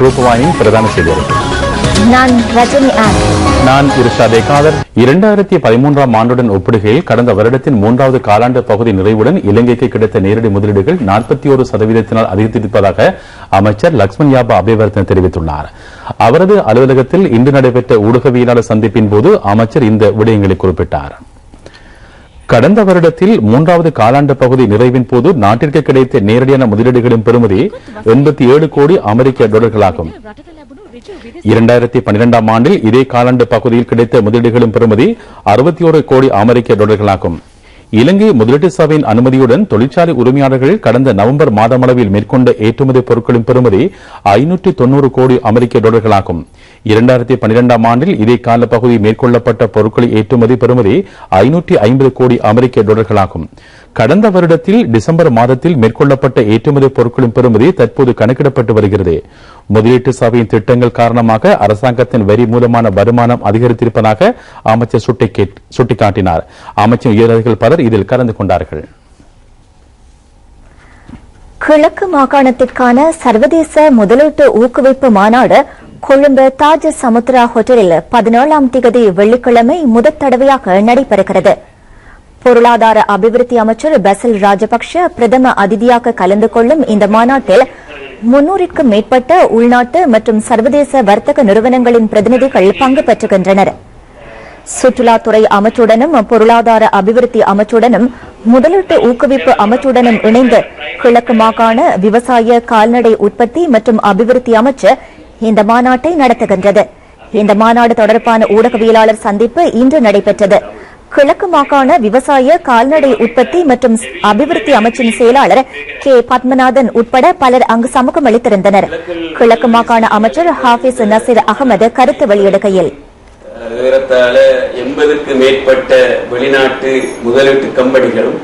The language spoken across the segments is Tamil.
ரூபவாயின் பிரதான செய்தியாளர். நான் ரஜினி ஆர். நான் இர்ஷாதே காதர். 2013ஆம் ஆண்டுடன் ஒப்பிடுகையில் கடந்த வருடத்தின் 3வது காலாண்டு பகுதி நிறைவுடன் இலங்கைக்கு கிடைத்த நேரடி முதலீடுகள் 41% அதிகரித்திருப்பதாக அமைச்சர் லக்ஷ்மன் யாபா அபேவர்தன தெரிவித்துள்ளார். அவரது அலுவலகத்தில் இன்று நடைபெற்ற ஊடகவியலாளர் சந்திப்பின் போது அமைச்சர் இந்த விடயங்களை குறிப்பிட்டார். கடந்த வருடத்தில் 3வது காலாண்டு பகுதி நிறைவின் போது நாட்டிற்கு கிடைத்த நேரடியான முதலீடுகளின் பெறுமதி 87 கோடி அமெரிக்க டாலர்களாகும். 2012ஆம் ஆண்டில் இதே காலாண்டு பகுதியில் கிடைத்த முதலீடுகளின் பெறுமதி 61 கோடி அமெரிக்க டாலர்களாகும். இலங்கை முதலீட்டு சபையின் அனுமதியுடன் தொழிற்சாலை உரிமையாளர்கள் கடந்த நவம்பர் மாதமளவில் மேற்கொண்ட ஏற்றுமதி பொருட்களின் பெறுமதி 590 கோடி அமெரிக்க டாலர்களாகும். 2012ஆம் ஆண்டில் இதே கால பகுதியில் மேற்கொள்ளப்பட்ட பொருட்களின் ஏற்றுமதி பெறுமதி 550 கோடி அமெரிக்க டாலர்களாகும். கடந்த வருடத்தில் டிசம்பர் மாதத்தில் மேற்கொள்ளப்பட்ட ஏற்றுமதி பொருட்களின் பெறுமதி தற்போது கணக்கிடப்பட்டு வருகிறது. முதலீட்டு சபையின் திட்டங்கள் காரணமாக அரசாங்கத்தின் வரி மூலமான வருமானம் அதிகரித்திருப்பதாக அமைச்சர் சுட்டிக்காட்டினார். அமைச்சர் உயரதிகாரிகள் பலர் இதில் கலந்து கொண்டார்கள். கிழக்கு மாகாணத்திற்கான சர்வதேச முதலீட்டு ஊக்குவிப்பு மாநாடு கொழும்பு தாஜ் சமுத்ரா ஹோட்டலில் 17ஆம் தேதி வெள்ளிக்கிழமை முதற் தடவையாக நடைபெறுகிறது. பொருளாதார அபிவிருத்தி அமைச்சர் பசில் ராஜபக்ஷ பிரதம அதிதியாக கலந்து கொள்ளும் இந்த மாநாட்டில் 300க்கும் மேற்பட்ட உள்நாட்டு மற்றும் சர்வதேச வர்த்தக நிறுவனங்களின் பிரதிநிதிகள் பங்கு பெற்றுகின்றனர். சுற்றுலாத்துறை அமைச்சுடனும் பொருளாதார அபிவிருத்தி அமைச்சுடனும் முதலீட்டு ஊக்குவிப்பு அமைச்சுடனும் இணைந்து கிழக்கு மாகாண விவசாய கால்நடை உற்பத்தி மற்றும் அபிவிருத்தி அமைச்சு இந்த மாநாட்டை நடத்துகின்றது. இந்த மாநாடு தொடர்பான ஊடகவியலாளர் சந்திப்பு இன்று நடைபெற்றது. கிழக்கு மாகாண விவசாய கால்நடை உற்பத்தி மற்றும் அபிவிருத்தி அமைச்சின் செயலாளர் கே பத்மநாதன் உட்பட பலர் அங்கு சமூகம் அளித்திருந்தனர். கிழக்கு மாகாண அமைச்சர் ஹாபிஸ் நசீர் அகமது கருத்து வெளியிடுகையில், ஏறத்தாழ 80க்கு மேற்பட்ட வெளிநாட்டு முதலீட்டு கம்பெனிகளும்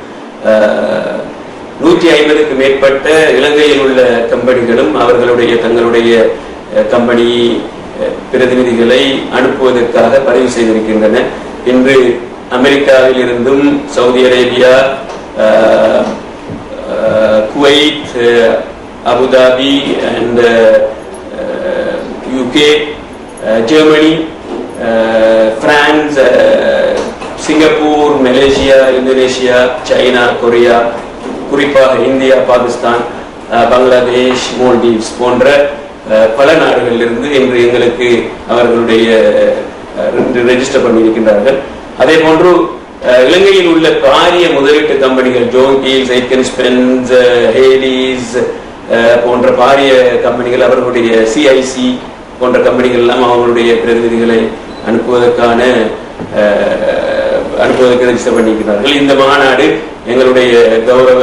150க்கு மேற்பட்ட இலங்கையில் உள்ள கம்பெனிகளும் அவர்களுடைய தங்களுடைய கம்பெனி பிரதிநிதிகளை அனுப்புவதற்காக பதிவு செய்திருக்கின்றன. இன்று அமெரிக்காவில் இருந்தும் Saudi Arabia, Kuwait, Abu Dhabi and UK, Germany, France, Singapore, Malaysia, Indonesia, China, Korea, குறிப்பாக இந்தியா, பாகிஸ்தான், பங்களாதேஷ், மால்டீவ்ஸ் போன்ற பல நாடுகளிலிருந்து இன்று எங்களுக்கு அவர்களுடைய ரெஜிஸ்டர் பண்ணியிருக்கின்றார்கள். அதே போன்று இலங்கையில் உள்ள பாரிய முதலீட்டு கம்பெனிகள் ஜோங்கீல், சைக்கன்ஸ்பென்ஸ், ஹேலிஸ் போன்ற பாரிய கம்பெனிகள் அவர்களுடைய சிஐசி போன்ற கம்பெனிகள் எல்லாம் அவர்களுடைய பிரதிநிதிகளை அனுப்புவதற்கு ரெஜிஸ்டர் பண்ணியிருக்கிறார்கள். இந்த மாநாடு எங்களுடைய கௌரவ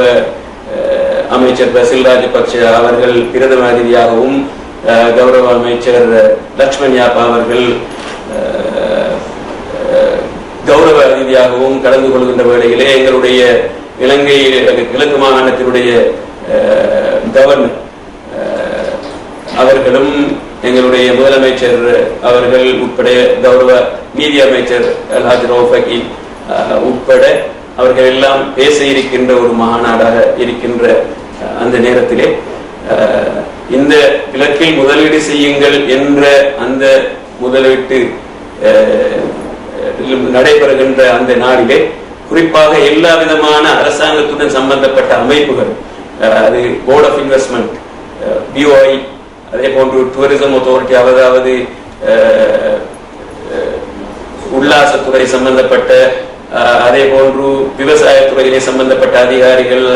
அமைச்சர் பசில் ராஜபக்ஷ அவர்கள் பிரதம அதிதியாகவும் கௌரவ அமைச்சர் லக்ஷ்மன் யாபா அவர்கள் கௌரவ அதிதியாகவும் கலந்து கொள்கின்ற வேளையிலே எங்களுடைய இலங்கை கிழக்கு மாகாணத்தினுடைய கவர்னர் அவர்களும் எங்களுடைய முதலமைச்சர் அவர்கள் உட்பட கௌரவ நீதி அமைச்சர் அல்ஹாஜ் ரவுஃப் ஹக்கீம் உட்பட அவர்கள் எல்லாம் பேச இருக்கின்ற ஒரு மாநாடாக இருக்கின்ற அந்த நேரத்திலே இந்த கிழக்கில் முதலீடு செய்யுங்கள் என்ற அந்த முதலீட்டு நடைபெறுகின்ற அந்த நாளிலே குறிப்பாக எல்லா விதமான அரசாங்கத்துடன் சம்பந்தப்பட்ட அமைப்புகள், அது போர்ட் ஆஃப் இன்வெஸ்ட்மெண்ட், பிஓஐ, அதே போன்று டூரிசம் அத்தாரிட்டி, அதாவது உல்லாசத்துறை சம்பந்தப்பட்ட, அதே போன்று விவசாயத்துறையிலே சம்பந்தப்பட்ட அதிகாரிகள்,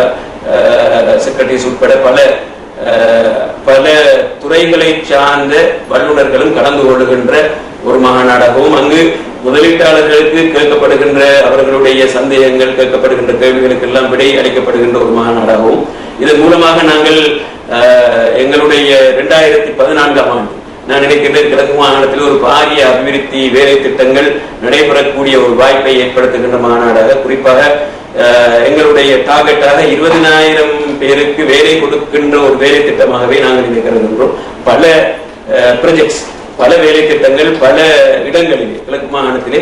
செக்ரட்டரிஸ் உட்பட பல துறைகளை சார்ந்த வல்லுநர்களும் கலந்து கொள்ளுகின்ற ஒரு மாநாடாகவும், அங்கு முதலீட்டாளர்களுக்கு கேட்கப்படுகின்ற அவர்களுடைய சந்தேகங்கள், கேட்கப்படுகின்ற கேள்விகளுக்கு எல்லாம் விடை அளிக்கப்படுகின்ற ஒரு மாநாடாகவும், இதன் மூலமாக நாங்கள் எங்களுடைய 2014ஆம் ஆண்டு நான் நினைக்கின்றேன் கிழக்கு மாகாணத்தில் ஒரு பாரிய அபிவிருத்தி வேலை திட்டங்கள் நடைபெறக்கூடிய ஒரு வாய்ப்பை ஏற்படுத்துகின்ற மாநாடாக, குறிப்பாக எங்களுடைய டார்கெட்டாக 20,000 பேருக்கு வேலை கொடுக்கின்ற ஒரு வேலை திட்டமாகவே நாங்கள் இதை கருதுகின்றோம். பல ப்ராஜெக்ட்ஸ், பல வேலை திட்டங்கள் பல இடங்களிலே கிழக்கு மாகாணத்திலே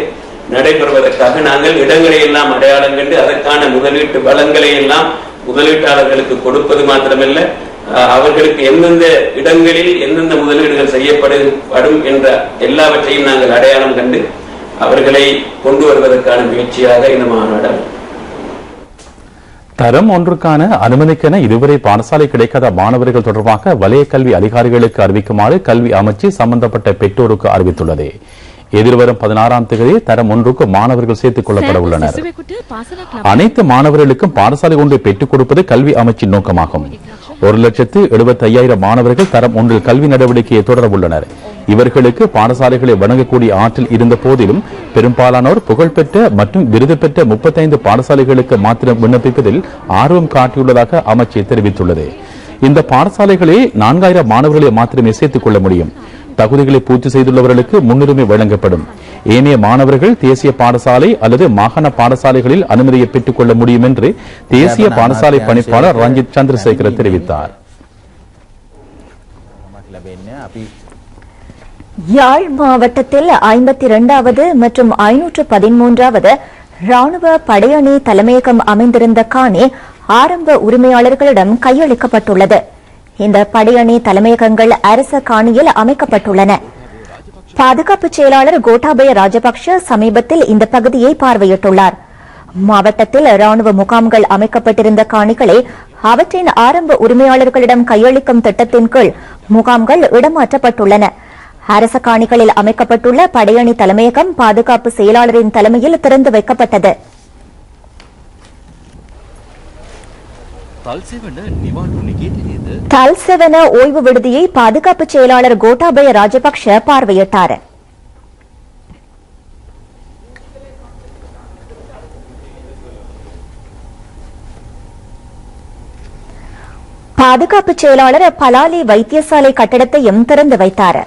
நடைபெறுவதற்காக நாங்கள் இடங்களை எல்லாம் அடையாளம் கண்டு அதற்கான முதலீட்டு வளங்களை எல்லாம் முதலீட்டாளர்களுக்கு கொடுப்பது மாத்திரமல்ல, அவர்களுக்கு எந்தெந்த இடங்களில் எந்தெந்த முதலீடுகள் செய்யப்படும் என்ற எல்லாவற்றையும் நாங்கள் அடையாளம் கண்டு அவர்களை கொண்டு வருவதற்கான முயற்சியாக இந்த மாநாடு. தரம் ஒன்றுக்கான அனுமதிக்கென இதுவரை பாடசாலை கிடைக்காத மாணவர்கள் தொடர்பாக வலய கல்வி அதிகாரிகளுக்கு அறிவிக்குமாறு கல்வி அமைச்சு சம்பந்தப்பட்ட பெற்றோருக்கு அறிவித்துள்ளது. எதிர்வரும் 16ஆம் தேதி தரம் ஒன்றுக்கு மாணவர்கள் சேர்த்துக் கொள்ளப்பட உள்ளனர். அனைத்து மாணவர்களுக்கும் பாடசாலை ஒன்றை பெற்றுக் கொடுப்பது கல்வி அமைச்சின் நோக்கமாகும். 1,75,000 மாணவர்கள் தரம் ஒன்றில் கல்வி நடவடிக்கையை தொடர உள்ளனர். இவர்களுக்கு பாடசாலைகளை வழங்கக்கூடிய ஆற்றல் இருந்த போதிலும் பெரும்பாலானோர் புகழ்பெற்ற மற்றும் விருது பெற்ற 35 பாடசாலைகளுக்கு மாத்திரம் விண்ணப்பிப்பதில் ஆர்வம் காட்டியுள்ளதாக அமைச்சு தெரிவித்துள்ளது. இந்த பாடசாலைகளில் 4,000 மாணவர்களை மாத்திரமே சேர்த்துக் கொள்ள முடியும். தகுதிகளை பூர்த்தி செய்துள்ளவர்களுக்கு முன்னுரிமை வழங்கப்படும். ஏனைய மாணவர்கள் தேசிய பாடசாலை அல்லது மாகாண பாடசாலைகளில் அனுமதியை பெற்றுக் கொள்ள முடியும் என்று தேசிய பாடசாலை பணிப்பாளர் ரஞ்சித் சந்திரசேகர தெரிவித்தார். யாழ் மாவட்டத்தில் 52வது மற்றும் 513வது ராணுவ படையணி தலைமையகம் அமைந்திருந்த காணி ஆரம்ப உரிமையாளர்களிடம் கையளிக்கப்பட்டுள்ளது. இந்த படையணி தலைமையகங்கள் அரச காணியில் அமைக்கப்பட்டுள்ளன. பாதுகாப்பு செயலாளர் கோட்டாபய ராஜபக்ஷ சமீபத்தில் இந்த பகுதியை பார்வையிட்டுள்ளார். மாவட்டத்தில் ராணுவ முகாம்கள் அமைக்கப்பட்டிருந்த காணிகளை அவற்றின் ஆரம்ப உரிமையாளர்களிடம் கையளிக்கும் திட்டத்தின் கீழ் முகாம்கள் இடமாற்றப்பட்டுள்ளன. அரச காணிகளில் அமைக்கப்பட்டுள்ள படையணி தலைமையகம் பாதுகாப்பு செயலாளரின் தலைமையில் திறந்து வைக்கப்பட்டது. தல்செவன ஓய்வு விடுதியை பாதுகாப்பு செயலாளர் கோட்டாபய ராஜபக்ஷ பார்வையிட்டார். பாதுகாப்பு செயலாளர் பலாலி வைத்தியசாலை கட்டடத்தையும் திறந்து வைத்தார்.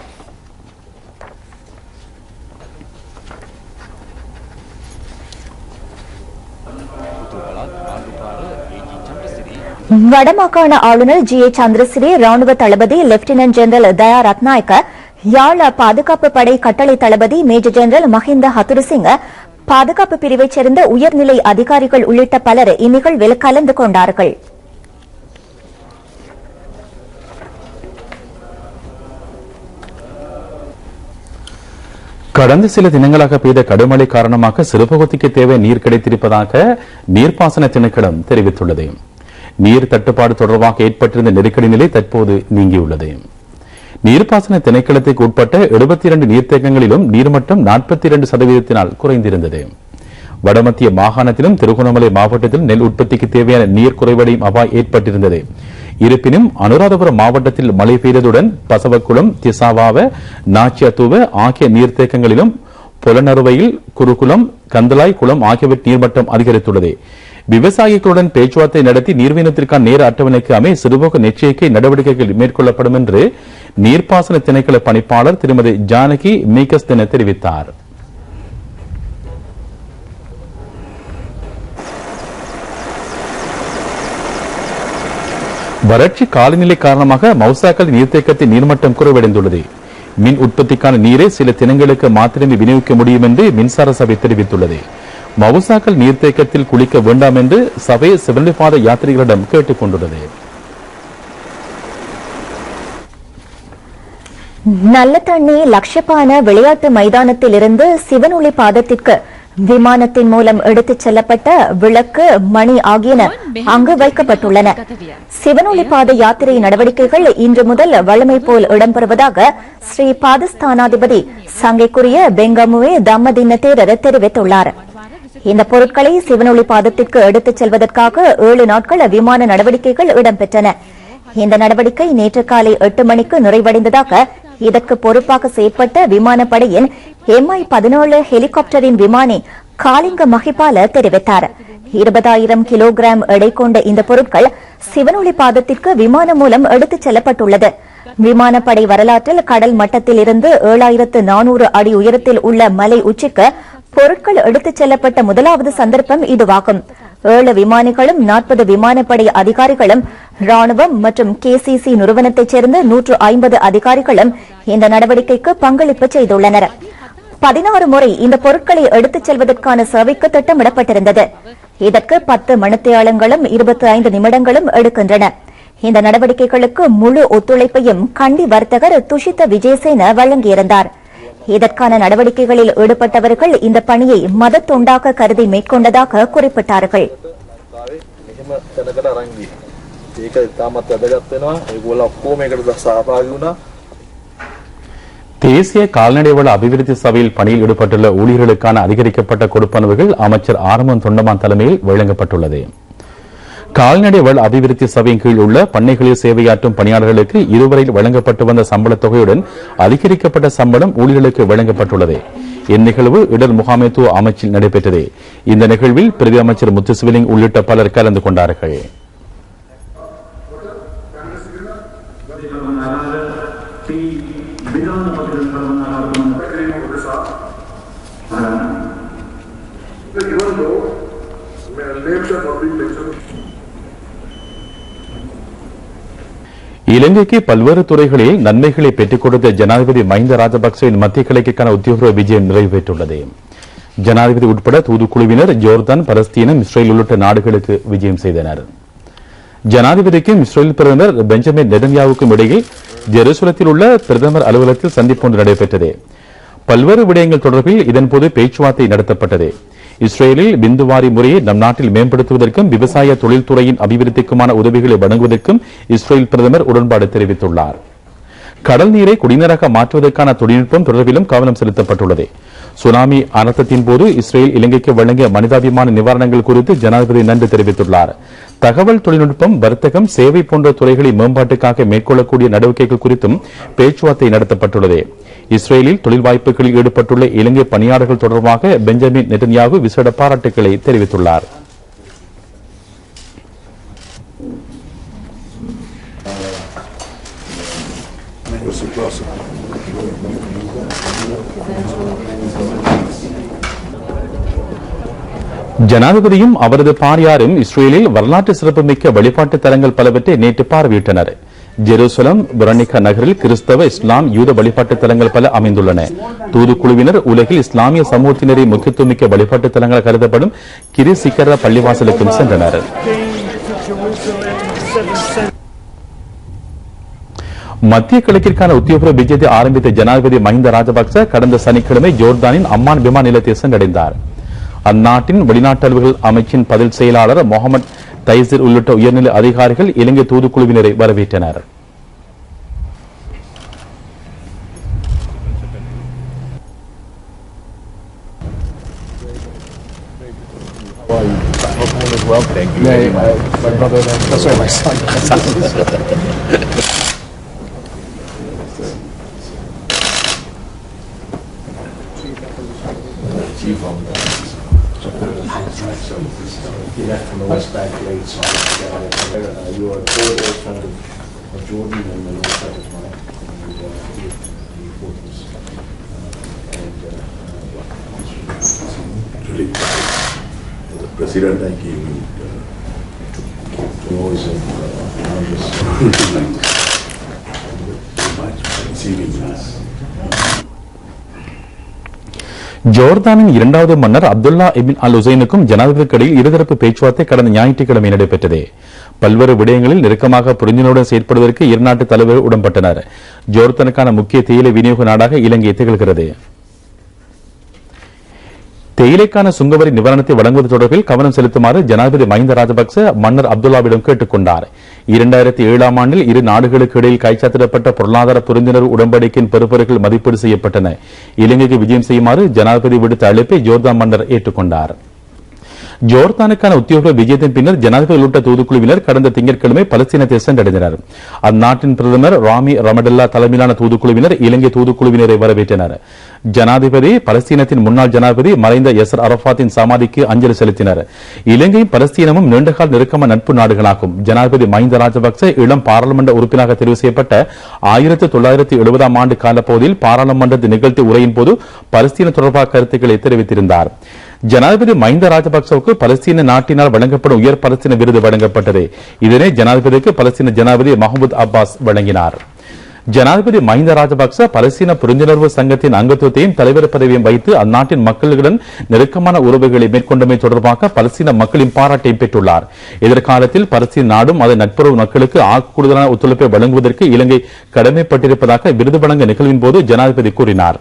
வடமாகாண ஆளுநர் ஜி ஏ சந்திரசிறி, ராணுவ தளபதி லெப்டினன்ட் ஜெனரல் தயா ரத்நாயக்க, யாழ் பாதுகாப்பு படை கட்டளை தளபதி மேஜர் ஜெனரல் மஹிந்த ஹத்துருசிங்க, பாதுகாப்பு பிரிவைச் சேர்ந்த உயர்நிலை அதிகாரிகள் உள்ளிட்ட பலர் இந்நிகழ்வில் கலந்து கொண்டார்கள். கடந்த சில தினங்களாக பெய்த கடுமழை காரணமாக சிறுபகுதிக்கு தேவை நீர் கிடைத்திருப்பதாக நீர்ப்பாசன திணைக்களம் தெரிவித்துள்ளது. நீர் தட்டுப்பாடு தொடர்பாக ஏற்பட்டிருந்த நெருக்கடி நிலை தற்போது நீங்கியுள்ளது. நீர்ப்பாசன திணைக்களத்துக்கு உட்பட்ட 72 நீர்த்தேக்கங்களிலும் நீர்மட்டம் 42% குறைந்திருந்தது. வடமத்திய மாகாணத்திலும் திருகோணமலை மாவட்டத்திலும் நெல் உற்பத்திக்கு தேவையான நீர் குறைவடையும் அபாயம் ஏற்பட்டிருந்தது. இருப்பினும் அனுராதபுரம் மாவட்டத்தில் மழை பெய்ததுடன் பசவக்குளம், திசாவாவ, நாச்சியாத்துவ ஆகிய நீர்த்தேக்கங்களிலும் புலனறுவையில் குருகுளம், கந்தலாய் குளம் ஆகியவற்றின் நீர்மட்டம் அதிகரித்துள்ளது. விவசாயிகளுடன் பேச்சுவார்த்தை நடத்தி நீர்வீனத்திற்கான நேர அட்டவணைக்கு அமைய சிறுபோக எச்சரிக்கை நடவடிக்கைகள் மேற்கொள்ளப்படும் என்று நீர்ப்பாசன திணைக்கள பணிப்பாளர் திருமதி ஜானகி மீகஸ்தென தெரிவித்தார். வறட்சி காலநிலை காரணமாக மௌசாக்கல் நீர்த்தேக்கத்தின் நீர்மட்டம் குறைவடைந்துள்ளது. மின் உற்பத்திக்கான நீரை சில தினங்களுக்கு மாத்திரமே விநியோகிக்க முடியும் என்று மின்சார சபை தெரிவித்துள்ளது. மவுசாக்கல் நீர்த்தேக்கத்தில் குளிக்க வேண்டாம் என்று சபை சிவலிபாத யாத்திரிகளிடம் கேட்டுக் கொண்டுள்ளது. நல்லதண்ணி லட்சப்பான விளையாட்டு மைதானத்தில் இருந்து சிவனொளி பாதத்திற்கு விமானத்தின் மூலம் எடுத்துச் செல்லப்பட்ட விளக்கு, மணி ஆகியன அங்கு வைக்கப்பட்டுள்ளன. சிவனொளி பாத யாத்திரை நடவடிக்கைகள் இன்று முதல் வழமை போல் இடம்பெறுவதாக ஸ்ரீ பாதஸ்தானாதிபதி சங்கைக்குரிய பெங்கமுவே தம்மதின்ன தேரர் தெரிவித்துள்ளார். இந்த பொருட்களை சிவனொளி பாதத்திற்கு எடுத்துச் செல்வதற்காக 7 நாட்கள் விமான நடவடிக்கைகள் இடம்பெற்றன. இந்த நடவடிக்கை நேற்று காலை 8 மணிக்கு நிறைவடைந்ததாக இதற்கு பொறுப்பாக செயற்பட்ட விமானப்படையின் MI-17 ஹெலிகாப்டரின் விமானி காலிங்க மஹிபால தெரிவித்தார். 20,000 கிலோகிராம் எடை கொண்ட இந்த பொருட்கள் சிவனொளி பாதத்திற்கு விமானம் மூலம் எடுத்துச் செல்லப்பட்டுள்ளது. விமானப்படை வரலாற்றில் கடல் மட்டத்தில் இருந்து 7,400 அடி உயரத்தில் உள்ள மலை உச்சிக்கு பொருட்கள் எடுத்துச் செல்லப்பட்ட முதலாவது சந்தர்ப்பம் இதுவாகும். 7 விமானிகளும் 40 விமானப்படை அதிகாரிகளும் ராணுவம் மற்றும் KCC நிறுவனத்தைச் சேர்ந்த 150 அதிகாரிகளும் இந்த நடவடிக்கைக்கு பங்களிப்பு செய்துள்ளனர். 16 முறை இந்த பொருட்களை எடுத்துச் செல்வதற்கான சேவைக்கு திட்டமிடப்பட்டிருந்தது. இதற்கு 10 மணித்தியாலங்களும் 25 நிமிடங்களும் எடுக்கின்றன. இந்த நடவடிக்கைகளுக்கு முழு ஒத்துழைப்பையும் கண்டி வர்த்தகர் துஷித விஜயசேன வழங்கியிருந்தார். இதற்கான நடவடிக்கைகளில் ஈடுபட்டவர்கள் இந்த பணியை மத தொண்டாக கருதி மேற்கொண்டதாக குறிப்பிட்டார்கள். தேசிய கால்நடை வள அபிவிருத்தி சபையில் பணியில் ஈடுபட்டுள்ள ஊழியர்களுக்கான அதிகரிக்கப்பட்ட கொடுப்பனவுகள் அமைச்சர் ஆரம்பன் தொண்டமான் தலைமையில் வழங்கப்பட்டுள்ளது. கால்நடை வள அபிவிருத்தி சபையின் கீழ் உள்ள பண்ணைகளில் சேவையாற்றும் பணியாளர்களுக்கு இதுவரையில் வழங்கப்பட்டு வந்த சம்பளத் தொகையுடன் அதிகரிக்கப்பட்ட சம்பளம் ஊழியர்களுக்கு வழங்கப்பட்டுள்ளது. இந்நிகழ்வு இடர் முகாமைத்துவ அமைச்சில் நடைபெற்றது. இந்த நிகழ்வில் பிரதி அமைச்சர் முத்துசிவலிங் உள்ளிட்ட பலர் கலந்து கொண்டார்கள். இலங்கைக்கு பல்வேறு துறைகளில் நன்மைகளை பெற்றுக் கொடுத்த ஜனாதிபதி மஹிந்த ராஜபக்சவின் மத்திய கிழக்கிற்கான உத்தியோகபூர்வ விஜயம் நிறைவு பெற்றுள்ளது. ஜனாதிபதி உட்பட தூதுக்குழுவினர் ஜோர்தான், பலஸ்தீனம், இஸ்ரேல் உள்ளிட்ட நாடுகளுக்கு விஜயம் செய்தனர். ஜனாதிபதிக்கும் இஸ்ரேல் பிரதமர் பெஞ்சமின் நெதன்யாவுக்கும் இடையே ஜெருசலத்தில் உள்ள பிரதமர் அலுவலகத்தில் சந்திப்பு ஒன்று நடைபெற்றது. பல்வேறு விடயங்கள் தொடர்பில் இதன்போது பேச்சுவார்த்தை நடத்தப்பட்டது. இஸ்ரேலில் பிந்துவாரி முறையை நம் நாட்டில் மேம்படுத்துவதற்கும் விவசாய தொழில்துறையின் அபிவிருத்திக்குமான உதவிகளை வழங்குவதற்கும் இஸ்ரேல் பிரதமர் உடன்பாடு தெரிவித்துள்ளார். கடல் நீரை குடிநீராக மாற்றுவதற்கான தொழில்நுட்பம் தொடர்பிலும் கவனம் செலுத்தப்பட்டுள்ளது. சுனாமி அனர்த்தத்தின் போது இஸ்ரேல் இலங்கைக்கு வழங்கிய மனிதாபிமான நிவாரணங்கள் குறித்து ஜனாதிபதி நன்றி தெரிவித்துள்ளார். தகவல் தொழில்நுட்பம், வர்த்தகம், சேவை போன்ற துறைகளை மேம்பாட்டுக்காக மேற்கொள்ளக்கூடிய நடவடிக்கைகள் குறித்தும் பேச்சுவார்த்தை நடத்தப்பட்டுள்ளது. இஸ்ரேலில் தொழில் வாய்ப்புகளில் ஈடுபட்டுள்ள இலங்கை பணியாளர்கள் தொடர்பாக பெஞ்சமின் நெதன்யாகு விசேட பாராட்டுகளை தெரிவித்துள்ளார். ஜனாதிபதியும் அவரது பாரியாரும் இஸ்ரேலில் வரலாற்று சிறப்புமிக்க வழிபாட்டு தலங்கள் பலவற்றை நேற்று பார்வையிட்டனர். ஜெருசலம், புரனிகா நகரில் கிறிஸ்தவ, இஸ்லாம், யூத வழிபாட்டு தலங்கள் பல அமைந்துள்ளன. தூதுக்குழுவினர் உலகில் இஸ்லாமிய சமூகத்தினரின் முக்கியத்துவமிக்க வழிபாட்டு தலங்கள் கருதப்படும் கிரிசிக்கர பள்ளிவாசலுக்கும் சென்றனர். மத்திய கிழக்கிற்கான உத்தியோகபூர்வ விஜயத்தை ஆரம்பித்த ஜனாதிபதி மஹிந்த ராஜபக்ச கடந்த சனிக்கிழமை ஜோர்தானின் அம்மான் விமான நிலையத்தை சென்றடைந்தார். அந்நாட்டின் வெளிநாட்டு அலுவல்கள் அமைச்சின் பதில் செயலாளர் முகமது தைசிர் உள்ளிட்ட உயர்நிலை அதிகாரிகள் இலங்கை தூதுக்குழுவினரை வரவேற்றனர். He left from the West Bank late, so you are co-origin of Jordan and the north side of mine, and the fortress. Actually, the president I gave me to always ஜோர்தானின் இரண்டாவது மன்னர் அப்துல்லா இபின் அல் உசைனுக்கும் ஜனாதிபதிக்கு இடையில் இருதரப்பு பேச்சுவார்த்தை கடந்த ஞாயிற்றுக்கிழமை நடைபெற்றது. பல்வேறு விடயங்களில் நெருக்கமாக புரிந்துணர்வுடன் செயற்படுவதற்கு இரு நாட்டு தலைவர்கள் உடன்பட்டனர். ஜோர்தானுக்கான முக்கிய தேயிலை விநியோக நாடாக இலங்கை திகழ்கிறது. தேயிலைக்கான சுங்கவரி நிவாரணத்தை வழங்குவது தொடர்பில் கவனம் செலுத்துமாறு ஜனாதிபதி மஹிந்த ராஜபக்ச மன்னர் அப்துல்லாவிடம் கேட்டுக் கொண்டார். 2007ஆம் ஆண்டில் இரு நாடுகளுக்கு இடையில் கைச்சாத்திடப்பட்ட பொருளாதார புரிந்துணர்வு உடன்படிக்கையின் பெறுபேறுகள் மதிப்பீடு செய்யப்பட்டன. இலங்கைக்கு விஜயம் செய்யுமாறு ஜனாதிபதி விடுத்த அழைப்பை ஜோர்தான் மன்னர் ஏற்றுக்கொண்டார். ஜோர்தானுக்கான உத்தியோக விஜயத்தின் பின்னர் ஜனாதிபதி உள்ளிட்ட தூதுக்குழுவினர் கடந்த திங்கட்கிழமை பலஸ்தீனத்தை சென்றடைந்தனர். அந்நாட்டின் பிரதமர் ராமி ரமடல்லா தலைமையிலான தூதுக்குழுவினர் இலங்கை தூதுக்குழுவினரை வரவேற்றனர். ஜனாதிபதி பலஸ்தீனத்தின் முன்னாள் ஜனாதிபதி மறைந்த யசர் அரபாத்தின் சமாதிக்கு அஞ்சலி செலுத்தினர். இலங்கையும் பலஸ்தீனமும் நீண்டகால நெருக்கமான நட்பு நாடுகளாகும். ஜனாதிபதி மஹிந்த ராஜபக்ச இளம் பாராளுமன்ற உறுப்பினராக தெரிவு செய்யப்பட்ட 1970ஆம் ஆண்டு காலப்பகுதியில் பாராளுமன்றத்தில் நிகழ்த்திய உரையின் போது பலஸ்தீன தொடர்பாக கருத்துக்களை தெரிவித்திருந்தார். ஜனாதிபதி மஹிந்த ராஜபக்சவுக்கு பலஸ்தீன நாட்டினால் வழங்கப்படும் உயர் பலஸ்தீன விருது வழங்கப்பட்டது. இதனை ஜனாதிபதிக்கு பலஸ்தீன ஜனாதிபதி மஹமூத் அப்பாஸ் வழங்கினார். ஜனாதிபதி மஹிந்த ராஜபக்ச பலஸ்தீன புரிந்துணர்வு சங்கத்தின் அங்கத்துவத்தையும் தலைவர் பதவியும் வைத்து அந்நாட்டின் மக்களுடன் நெருக்கமான உறவுகளை மேற்கொண்டமை தொடர்பாக பலஸ்தீன மக்களின் பாராட்டையும் பெற்றுள்ளார். எதிர்காலத்தில் பலஸ்தீன நாடும் அதன் நட்புறவு மக்களுக்கு கூடுதலான ஒத்துழைப்பை வழங்குவதற்கு இலங்கை கடமைப்பட்டிருப்பதாக விருது வழங்க நிகழ்வின் போது ஜனாதிபதி கூறினார்.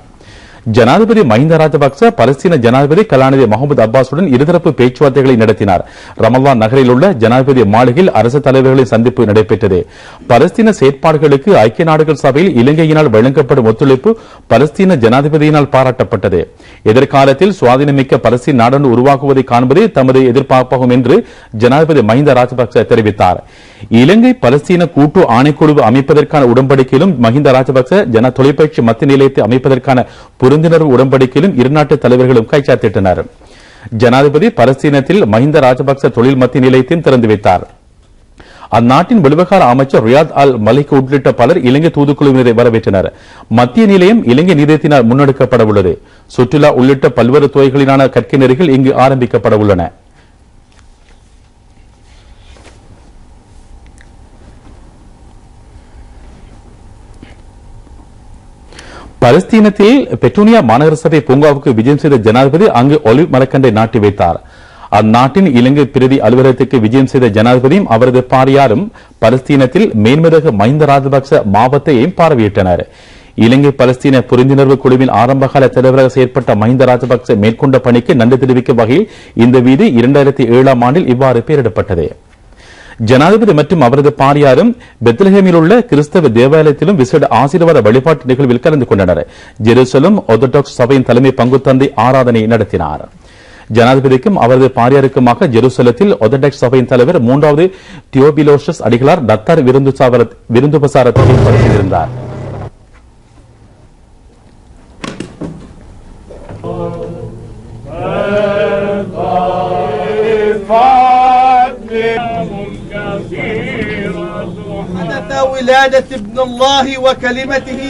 ஜனாதிபதி மஹிந்த ராஜபக்ச பலஸ்தீன ஜனாதிபதி கலாநிதி மஹமூத் அப்பாசுடன் இருதரப்பு பேச்சுவார்த்தைகளை நடத்தினார். ரமலான் நகரில் உள்ள ஜனாதிபதி மாளிகையில் அரசு தலைவர்களின் சந்திப்பு நடைபெற்றது. பலஸ்தீன செயற்பாடுகளுக்கு ஐக்கிய நாடுகள் சபையில் இலங்கையினால் வழங்கப்படும் ஒத்துழைப்பு பலஸ்தீன ஜனாதிபதியினால் பாராட்டப்பட்டது. எதிர்காலத்தில் சுவாதீனமிக்க பலஸ்தீன நாடு உருவாக்குவதை காண்பதே தமது எதிர்பார்ப்பாகும் என்று ஜனாதிபதி மஹிந்த ராஜபக்ச தெரிவித்தார். இலங்கை பலஸ்தீன கூட்டு ஆணைக்குழு அமைப்பதற்கான உடன்படிக்கையிலும் மஹிந்த ராஜபக்ச தொலைபேசி மத்திய நிலையத்தை அமைப்பதற்கான புரிந்துணர்வு உடன்படிக்கையிலும் இருநாட்டு தலைவர்களும் கைச்சாத்திட்டனர். ஜனாதிபதி பலஸ்தீனத்தில் மஹிந்த ராஜபக்ச தொழில் மத்திய நிலையத்தையும் திறந்து வைத்தார். அந்நாட்டின் வெளிவகார அமைச்சர் ரியாத் அல் மலிக் உள்ளிட்ட பலர் இலங்கை தூதுக்குழுவினரை வரவேற்றனர். மத்திய நிலையம் இலங்கை நிதியத்தினால் முன்னெடுக்கப்பட உள்ளது. சுற்றுலா உள்ளிட்ட பல்வேறு துறைகளிலான கற்கை நெறிகள் இங்கு ஆரம்பிக்கப்பட உள்ளன. பலஸ்தீனத்தில் பெட்ரோனியா மாநகர சபை பூங்காவுக்கு விஜயம் செய்த ஜனாதிபதி அங்கு ஒலிவ் மரக்கண்டை நாட்டி வைத்தார். அந்நாட்டின் இலங்கை பிரதி அலுவலகத்துக்கு விஜயம் செய்த ஜனாதிபதியும் அவரது பாரியாரும் பலஸ்தீனத்தில் மேன்மிதகு மஹிந்த ராஜபக்ச மாவட்டத்தையும் பார்வையிட்டனர். இலங்கை பலஸ்தீன புரிந்துணர்வு குழுவின் ஆரம்பகால தலைவராக செயற்பட்ட மஹிந்த ராஜபக்ச மேற்கொண்ட பணிக்கு நன்றி தெரிவிக்கும் வகையில் இந்த வீதி 2007ஆம் ஆண்டில் இவ்வாறு பெயரிடப்பட்டது. ஜனாதிபதி மற்றும் அவரது பாரியாரும் பெத்லஹேமில் உள்ள கிறிஸ்தவ தேவாலயத்திலும் விசேட ஆசீர்வாத வழிபாட்டு நிகழ்வில் கலந்து கொண்டனர். ஜெருசலம் ஆர்த்தடாக்ஸ் சபையின் தலைமை பங்கு தந்தை ஆராதனை நடத்தினார். ஜனாதிபதிக்கும் அவரது பாரியாருக்குமாக ஜெருசலத்தில் ஆர்த்தடாக்ஸ் சபையின் தலைவர் 3வது தியோபிலோசஸ் அடிகளார் நத்தார் விருந்துபசாரத்தை ஏற்பாடு செய்திருந்தார். ولادة ابن الله وكلمته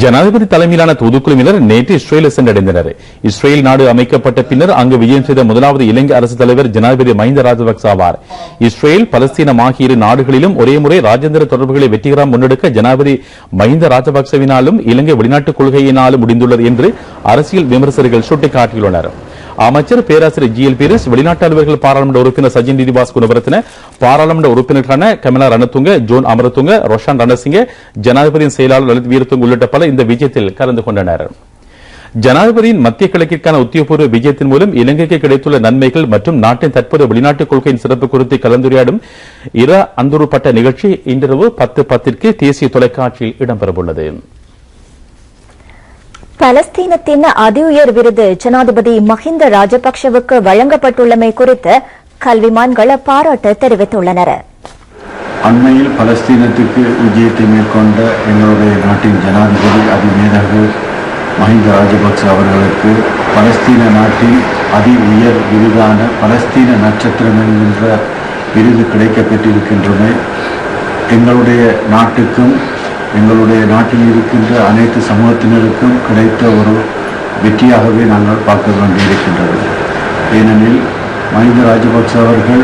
ஜனாதிபதி தலைமையிலான தூதுக்குழுவினர் நேற்று இஸ்ரேலை சென்றடைந்தனர். இஸ்ரேல் நாடு அமைக்கப்பட்ட பின்னர் அங்கு விஜயம் செய்த முதலாவது இலங்கை அரசு தலைவர் ஜனாதிபதி மஹிந்த ராஜபக்ச ஆவார். இஸ்ரேல் பலஸ்தீனம் ஆகிய இரு நாடுகளிலும் ஒரே முறை ராஜேந்திர தொடர்புகளை வெற்றிகரமாக முன்னெடுக்க ஜனாதிபதி மஹிந்த ராஜபக்சவினாலும் இலங்கை வெளிநாட்டுக் கொள்கையினாலும் முடிந்துள்ளது என்று அரசியல் விமர்சகர்கள் சுட்டிக்காட்டியுள்ளனர். அமைச்சர் பேராசிரியர் ஜி எல் பீரிஸ், வெளிநாட்டு அலுவலர்கள் பாராளுமன்ற உறுப்பினர் சஜின் திதிவாஸ் குணவரத்ன, பாராளுமன்ற உறுப்பினர்களான கமலா ரணதுங்க, ஜோன் அமரதுங்க, ரோஷான் ரணசிங்க, ஜனாதிபதியின் செயலாளர் லலித் வீரதுங்க உள்ளிட்ட பலர் இந்த விஜயத்தில் கலந்து கொண்டனர். ஜனாதிபதியின் மத்திய கிழக்கிற்கான உத்தியோகபூர்வ விஜயத்தின் மூலம் இலங்கைக்கு கிடைத்துள்ள நன்மைகள் மற்றும் நாட்டின் தற்போதைய வெளிநாட்டுக் கொள்கையின் சிறப்பு குறித்து கலந்துரையாடும் அந்துருப்பட்ட நிகழ்ச்சி இன்றிரவு 10:10 தேசிய தொலைக்காட்சியில் இடம்பெறவுள்ளது. பலஸ்தீனத்தின் அதிஉயர் விருது ஜனாதிபதி மஹிந்த ராஜபக்சவுக்கு வழங்கப்பட்டுள்ளமை குறித்து கல்விமான்கள் பாராட்டு தெரிவித்துள்ளனர். அண்மையில் பலஸ்தீனத்துக்கு விஜயத்தை மேற்கொண்ட எங்களுடைய நாட்டின் ஜனாதிபதி அதிமேதகு மஹிந்த ராஜபக்ச அவர்களுக்கு பலஸ்தீன நாட்டின் அதி உயர் விருதான பலஸ்தீன நட்சத்திரம் என்கின்ற விருது கிடைக்கப்பெற்றிருக்கின்றன. எங்களுடைய நாட்டுக்கும் எங்களுடைய நாட்டில் இருக்கின்ற அனைத்து சமூகத்தினருக்கும் கிடைத்த ஒரு வெற்றியாகவே நாங்கள் பார்க்க வேண்டியிருக்கின்றது. ஏனெனில் மஹிந்த ராஜபக்ச அவர்கள்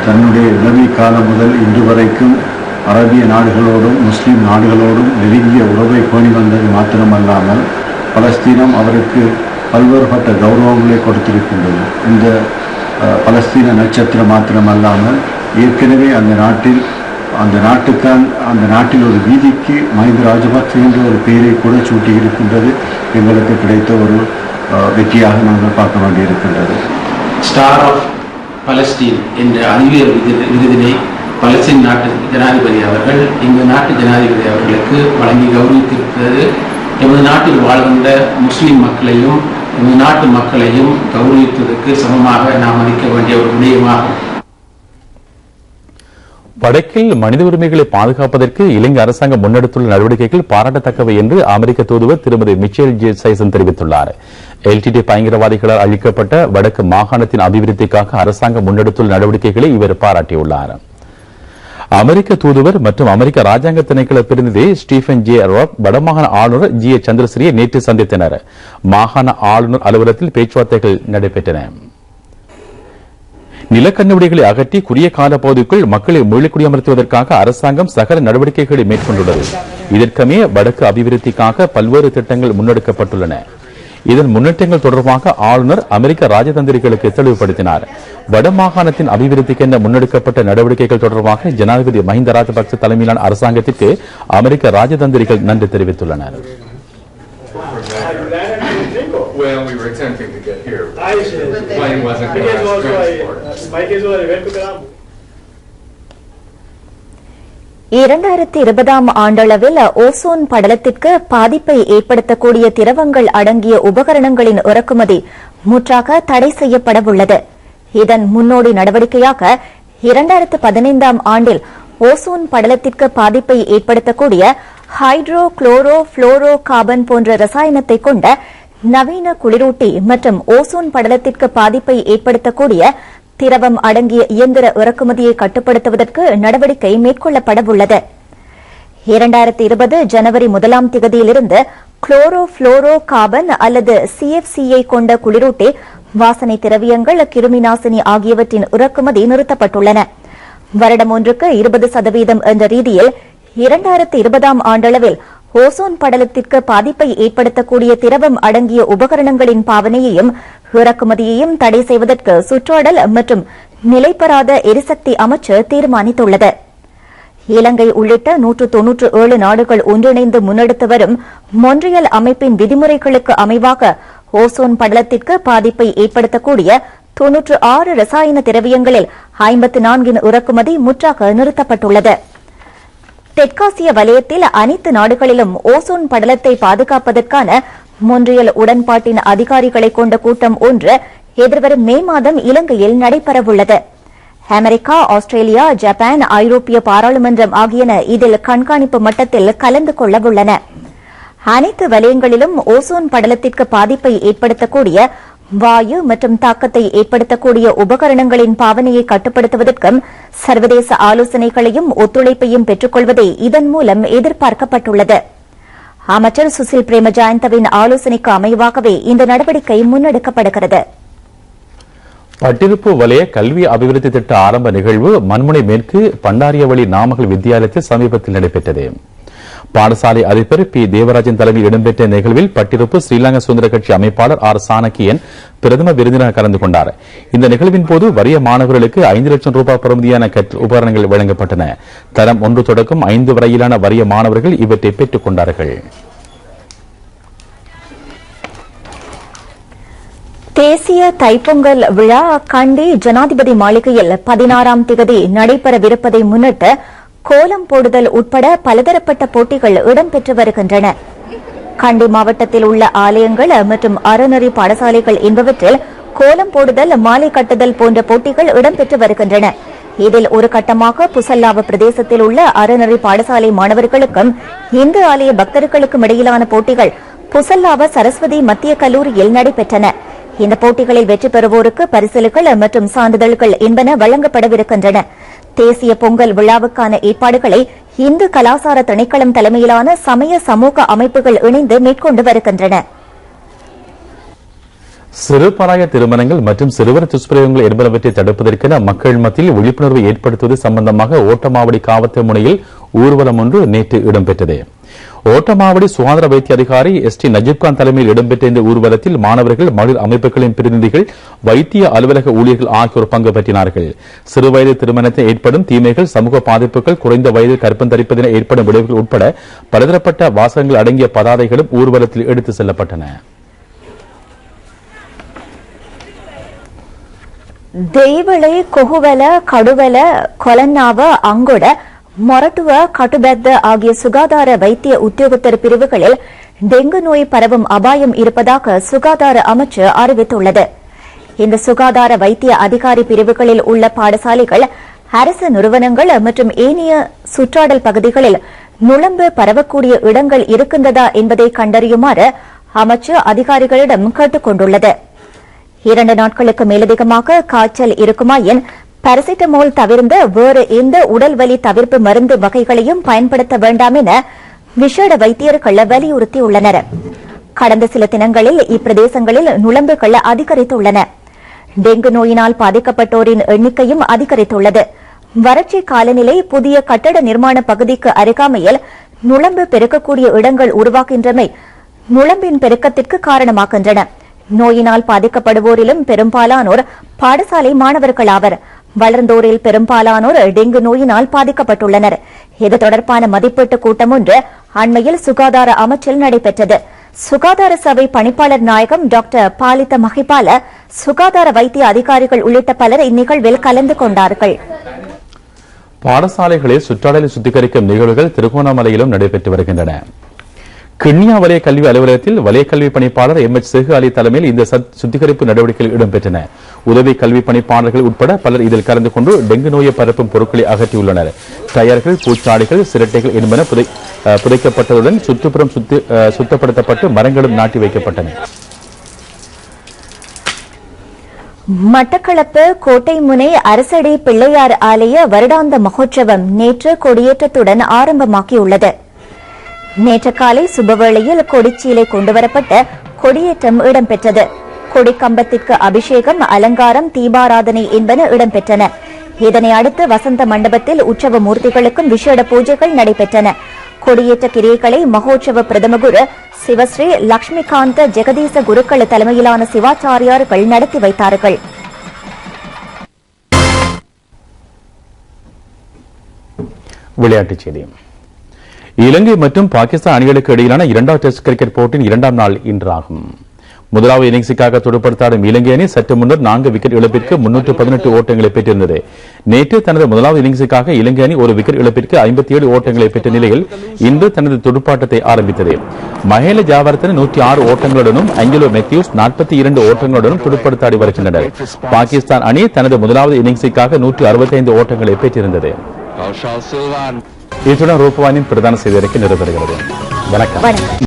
தன்னுடைய இளமை காலம் முதல் இன்று வரைக்கும் அரபிய நாடுகளோடும் முஸ்லீம் நாடுகளோடும் நெருங்கிய உறவை பேணி வந்தது மாத்திரமல்லாமல் பலஸ்தீனம் அவருக்கு பல்வேறுபட்ட கௌரவங்களை கொடுத்திருக்கின்றது. இந்த பலஸ்தீன நட்சத்திரம் மாத்திரமல்லாமல் ஏற்கனவே அந்த நாட்டில் ஒரு வீதிக்கு மஹிந்த ராஜபக்ச என்ற ஒரு பெயரை கூட சூட்டியிருக்கின்றது. எங்களுக்கு கிடைத்த ஒரு வெற்றியாக நாங்கள் பார்க்க வேண்டியிருக்கின்றது. ஸ்டார் ஆஃப் பலஸ்தீன் என்ற அறிவியல் விருதினை பலஸ்தீன் நாட்டு ஜனாதிபதி அவர்கள் இந்த நாட்டு ஜனாதிபதி அவர்களுக்கு வழங்கி கௌரவித்திருக்கிறது. எமது நாட்டில் வாழ்கின்ற முஸ்லிம் மக்களையும் எமது நாட்டு மக்களையும் கௌரவிப்பதற்கு சமமாக நாம் மதிக்க வேண்டிய ஒரு விடயமாகும். வடக்கில் மனித உரிமைகளை பாதுகாப்பதற்கு இலங்கை அரசாங்கம் முன்னெடுத்துள்ள நடவடிக்கைகள் பாராட்டத்தக்கவை என்று அமெரிக்க தூதுவர் திருமதி மிச்சேல் ஜே சைசன் தெரிவித்துள்ளார். எல்டிடி பயங்கரவாதிகளால் அளிக்கப்பட்ட வடக்கு மாகாணத்தின் அபிவிருத்திக்காக அரசாங்கம் முன்னெடுத்துள்ள நடவடிக்கைகளை இவர் பாராட்டியுள்ளார். அமெரிக்க தூதுவர் மற்றும் அமெரிக்க ராஜாங்க திணைக்கள பிரதிநிதி ஸ்டீபன் ஜே ராக் வடமாகாண ஆளுநர் ஜி ஏ சந்திரஸ்ரீயை நேற்று சந்தித்தனர். மாகாண ஆளுநர் அலுவலகத்தில் பேச்சுவார்த்தைகள் நடைபெற்றன. நிலக்கண்ணுவடிகளை அகற்றி குறுகிய கால பகுதிக்குள் மக்களை மீள்குடியமர்த்துவதற்காக அரசாங்கம் சகல நடவடிக்கைகளை மேற்கொண்டுள்ளது. இதற்கமே வடக்கு அபிவிருத்திக்காக பல்வேறு திட்டங்கள் முன்னெடுக்கப்பட்டுள்ளன. இதன் முன்னேற்றங்கள் தொடர்பாக ஆளுநர் அமெரிக்க ராஜதந்திரிகளுக்கு தெளிவுபடுத்தினார். வடமாகாணத்தின் அபிவிருத்திக்கென முன்னெடுக்கப்பட்ட நடவடிக்கைகள் தொடர்பாக ஜனாதிபதி மஹிந்த ராஜபக்ச தலைமையிலான அரசாங்கத்திற்கு அமெரிக்க ராஜதந்திரிகள் நன்றி தெரிவித்துள்ளனர். Well, we were attempting to get here. The plane wasn't going to transport. 2020 ஆண்டளவில் ozone படலத்திற்கு பாதிப்பை ஏற்படுத்தக்கூடிய திரவங்கள் அடங்கிய உபகரணங்களின் இறக்குமதி முற்றாக தடை செய்யப்படவுள்ளது. இதன் முன்னோடி நடவடிக்கையாக 2015 ஆண்டில் ஓசோன் படலத்திற்கு பாதிப்பை ஏற்படுத்தக்கூடிய ஹைட்ரோ குளோரோ புளோரோ கார்பன் போன்ற ரசாயனத்தை கொண்ட நவீன குளிரூட்டி மற்றும் ஓசோன் படலத்திற்கு பாதிப்பை ஏற்படுத்தக்கூடிய திரவம் அடங்கிய இயந்திர இறக்குமதியை கட்டுப்படுத்துவதற்கு நடவடிக்கை மேற்கொள்ளப்படவுள்ளது. 2020 ஜனவரி 1ஆம் தேதியிலிருந்து குளோரோ புளோரோ கார்பன் அல்லது CFCயை கொண்ட குளிரூட்டி, வாசனை திரவியங்கள், கிருமி நாசினி ஆகியவற்றின் இறக்குமதி நிறுத்தப்பட்டுள்ளன. வருடம் ஒன்றுக்கு 20% என்ற ரீதியில் 2020 ஆண்டளவில் ஓசோன் படலத்திற்கு பாதிப்பை ஏற்படுத்தக்கூடிய திரவம் அடங்கிய உபகரணங்களின் பாவனையையும் இறக்குமதியையும் தடை செய்வதற்கு சுற்றாடல் மற்றும் நிலைபெறாத எரிசக்தி அமைச்சு தீர்மானித்துள்ளது. இலங்கை உள்ளிட்ட 197 நாடுகள் ஒன்றிணைந்து முன்னெடுத்து வரும் மொன்றியல் அமைப்பின் விதிமுறைகளுக்கு அமைவாக ஓசோன் படலத்திற்கு பாதிப்பை ஏற்படுத்தக்கூடிய 96 ரசாயன திரவியங்களில் 54 இறக்குமதி முற்றாக நிறுத்தப்பட்டுள்ளது. தெற்காசிய வலயத்தில் அனைத்து நாடுகளிலும் ஓசோன் படலத்தை பாதுகாப்பதற்கான மொன்றியல் உடன்பாட்டின் அதிகாரிகளை கொண்ட கூட்டம் ஒன்று எதிர்வரும் மே மாதம் இலங்கையில் நடைபெறவுள்ளது. அமெரிக்கா, ஆஸ்திரேலியா, ஜப்பான், ஐரோப்பிய பாராளுமன்றம் ஆகியன இதில் கண்காணிப்பு மட்டத்தில் கலந்து கொள்ளவுள்ளன. அனைத்து வலயங்களிலும் ஓசோன் படலத்திற்கு பாதிப்பை ஏற்படுத்தக்கூடிய வாயு மற்றும் தாக்கத்தை ஏற்படுத்தக்கூடிய உபகரணங்களின் பாவனையை கட்டுப்படுத்துவதற்கும் சர்வதேச ஆலோசனைகளையும் ஒத்துழைப்பையும் பெற்றுக்கொள்வதே இதன் மூலம் எதிர்பார்க்கப்பட்டுள்ளது. அமைச்சர் சுசில் பிரேமஜயந்தவின் ஆலோசனைக்கு அமைவாகவே இந்த நடவடிக்கை முன்னெடுக்கப்படுகிறது. பட்டிருப்பு வலய கல்வி அபிவிருத்தி திட்ட ஆரம்ப நிகழ்வு மண்முனை மேற்கு பண்டாரியவழி நாமக்கல் வித்தியாலயத்தில் சமீபத்தில் நடைபெற்றது. பாடசாலை அதிபர் பி தேவராஜன் தலைமையில் இடம்பெற்ற நிகழ்வில் பட்டிருப்பு ஸ்ரீலங்கா சுதந்திர கட்சி அமைப்பாளர் ஆர் சாணக்கியன் பிரதம விருந்தினர் கலந்து கொண்டார். இந்த நிகழ்வின் போது வறிய மாணவர்களுக்கு 5 லட்சம் ரூபாய் பெறுமதியான கற்றல் உபகரணங்கள் வழங்கப்பட்டன. தரம் 1 தொடக்கம் 5 வரையிலான வறிய மாணவர்கள் இவற்றை பெற்றுக் கொண்டார்கள். தேசிய தைப்பொங்கல் விழா கண்டி ஜனாதிபதி மாளிகையில் 16ஆம் தேதி நடைபெறவிருப்பதை முன்னிட்டு கோலம் போடுதல் உட்பட பலதரப்பட்ட போட்டிகள் இடம்பெற்று வருகின்றன. கண்டி மாவட்டத்தில் உள்ள ஆலயங்கள் மற்றும் அறநெறி பாடசாலைகள் என்பவற்றில் கோலம் போடுதல், மாலை கட்டுதல் போன்ற போட்டிகள் இடம்பெற்று வருகின்றன. இதில் ஒரு கட்டமாக புசல்லாவ பிரதேசத்தில் உள்ள அறநெறி பாடசாலை மாணவர்களுக்கும் இந்து ஆலய பக்தர்களுக்கும் இடையிலான போட்டிகள் புசல்லாவ சரஸ்வதி மத்திய கல்லூரியில் நடைபெற்றன. இந்த போட்டிகளில் வெற்றி பெறுவோருக்கு பரிசில்கள் மற்றும் சான்றிதழ்கள் என்பன வழங்கப்படவிருக்கின்றன. தேசிய பொங்கல் விழாவுக்கான ஏற்பாடுகளை இந்து கலாசார திணைக்களம் தலைமையிலான சமய சமூக அமைப்புகள் இணைந்து மேற்கொண்டு வருகின்றன. சிறுபராய திருமணங்கள் மற்றும் சிறுவர் துஷ்பிரயோகங்கள் என்பனவற்றை தடுப்பதற்கென மக்கள் மத்தியில் விழிப்புணர்வை ஏற்படுத்துவது சம்பந்தமாக ஓட்டமாவடி காவல்துறை முனையில் ஊர்வலம் ஒன்று நேற்று இடம்பெற்றது. ஓட்டமாவடி சுகாதார வைத்திய அதிகாரி ST நஜீப்கான் தலைமையில் இடம்பெற்ற இந்த ஊர்வலத்தில் மாணவர்கள், மகளிர் அமைப்புகளின் பிரதிநிதிகள், வைத்திய அலுவலக ஊழியர்கள் ஆகியோர் பங்கு பெற்றினார்கள். சிறுவயது திருமணத்தில் ஏற்படும் தீமைகள், சமூக பாதிப்புகள், குறைந்த வயதில் கற்பம் தரிப்பதென ஏற்படும் விளைவுகள் உட்பட பலதரப்பட்ட வாசகங்கள் அடங்கிய பதாதைகளும் ஊர்வலத்தில் எடுத்துச் செல்லப்பட்டன. ದೇವಳೆ ಕೊಹುವಲ ಕಡುವಲ ಕೊಲನ್ನಾವ ಅಂಗೊಡ மொரட்டுவ கட்டுபெத்த ஆகிய சுகாதார வைத்திய உத்தியோகத்தர் பிரிவுகளில் டெங்கு நோய் பரவும் அபாயம் இருப்பதாக சுகாதார அமைச்சு அறிவித்துள்ளது. இந்த சுகாதார வைத்திய அதிகாரி பிரிவுகளில் உள்ள பாடசாலைகள், அரசு நிறுவனங்கள் மற்றும் ஏனைய சுற்றாடல் பகுதிகளில் நுளம்பு பரவக்கூடிய இடங்கள் இருக்கின்றதா என்பதை கண்டறியுமாறு அமைச்சு அதிகாரிகளிடம் கேட்டுக் கொண்டுள்ளது. 2 நாட்களுக்கு மேலதிகமாக காய்ச்சல் இருக்குமாயின் பாராசிட்டமால் தவிர்ந்த வேறு எந்த உடல்வலி தவிர்ப்பு மருந்து வகைகளையும் பயன்படுத்த வேண்டாம் என விசேட வைத்தியர்கள் வலியுறுத்தியுள்ளனர். கடந்த சில தினங்களில் இப்பிரதேசங்களில் நுளம்புகள் அதிகரித்துள்ளன. டெங்கு நோயினால் பாதிக்கப்பட்டோரின் எண்ணிக்கையும் அதிகரித்துள்ளது. வறட்சி காலநிலை புதிய கட்டட நிர்மாண பகுதிக்கு அருகாமையில் நுளம்பு பெருக்கக்கூடிய இடங்கள் உருவாகின்றமை நுளம்பின் பெருக்கத்திற்கு காரணமாகின்றன. நோயினால் பாதிக்கப்படுவோரிலும் பெரும்பாலானோர் பாடசாலை மாணவர்கள் ஆவர். வளர்ந்தோரில் பெரும்பாலானோர் டெங்கு நோயினால் பாதிக்கப்பட்டுள்ளனர். இது தொடர்பான மதிப்பீட்டு கூட்டம் ஒன்று அண்மையில் சுகாதார அமைச்சில் நடைபெற்றது. சுகாதார சபை பணிப்பாளர் நாயகம் டாக்டர் பாலித மஹிபால, சுகாதார வைத்திய அதிகாரிகள் உள்ளிட்ட பலர் இந்நிகழ்வில் கலந்து கொண்டார்கள். பாடசாலைகளில் சுற்றாடலை சுத்திகரிக்கும் நிகழ்வுகள் திருகோணமலையிலும் நடைபெற்று வருகின்றன. கிண்ணியா வலய கல்வி அலுவலகத்தில் வலய கல்வி பணிப்பாளர் எம்.எச். சேகு அலி தலைமையில் இந்த சுத்திகரிப்பு நடவடிக்கைகள் இடம்பெற்றன. உதவி கல்வி பணிப்பாளர்கள் உட்பட பலர் இதில் கலந்து கொண்டு டெங்கு நோயை பரப்பும் பொருட்களை அகற்றியுள்ளனர். டயர்கள், பூச்சாடிகள், சிரட்டைகள் என்பன புதைக்கப்பட்டதுடன் சுற்றுப்புறம் சுத்தப்படுத்தப்பட்டு மரங்களும் நாட்டி வைக்கப்பட்டன. மட்டக்களப்பு கோட்டைமுனை அரசடி பிள்ளையார் ஆலய வருடாந்த மகோற்சவம் நேற்று கொடியேற்றத்துடன் ஆரம்பமாகியுள்ளது. நேற்று காலை சுபவேளையில் கொடிச்சீலை கொண்டுவரப்பட்ட கொடியேற்றம் இடம்பெற்றது. கொடிக்கம்பத்திற்கு அபிஷேகம், அலங்காரம், தீபாராதனை என்பன இடம்பெற்றன. இதனை அடுத்து வசந்த மண்டபத்தில் உற்சவ மூர்த்திகளுக்கும் விசேட பூஜைகள் நடைபெற்றன. கொடியேற்ற கிரியைகளை மகோற்சவ பிரதம குரு சிவஸ்ரீ லட்சுமிகாந்த ஜெகதீச குருக்கள் தலைமையிலான சிவாச்சாரியார்கள் நடத்தி வைத்தார்கள். விளையாட்டுச் செய்தி. இலங்கை மற்றும் பாகிஸ்தான் அணிகளுக்கு இடையிலான இரண்டாவது டெஸ்ட் கிரிக்கெட் போட்டியின் இரண்டாம் நாள் இன்றாகும். முதலாவது இன்னிங்ஸுக்காக துடுப்படுத்தாடும் இலங்கை அணி சற்று முன்னர் 4 விக்கெட் இழப்பிற்கு 318 ஓட்டங்களை பெற்றிருந்தது. நேற்று தனது முதலாவது இன்னிங்ஸுக்காக இலங்கை அணி ஒரு விக்கெட் இழப்பிற்கு 57 ஓட்டங்களை பெற்ற நிலையில் இன்று தனது துடுப்பாட்டத்தை ஆரம்பித்தது. மஹேல ஜாவர்தன 106 ஓட்டங்களுடனும் அஞ்சலோ மெத்யூஸ் 42 ஓட்டங்களுடனும் துடுப்படுத்தாடி வருகின்றனர். பாகிஸ்தான் அணி தனது முதலாவது இன்னிங்ஸுக்காக 165 ஓட்டங்களை பெற்றிருந்தது. இத்துடன் ரூபவானின் பிரதான செய்தி அறிக்கை நிறைவேறுகிறது. வணக்கம்.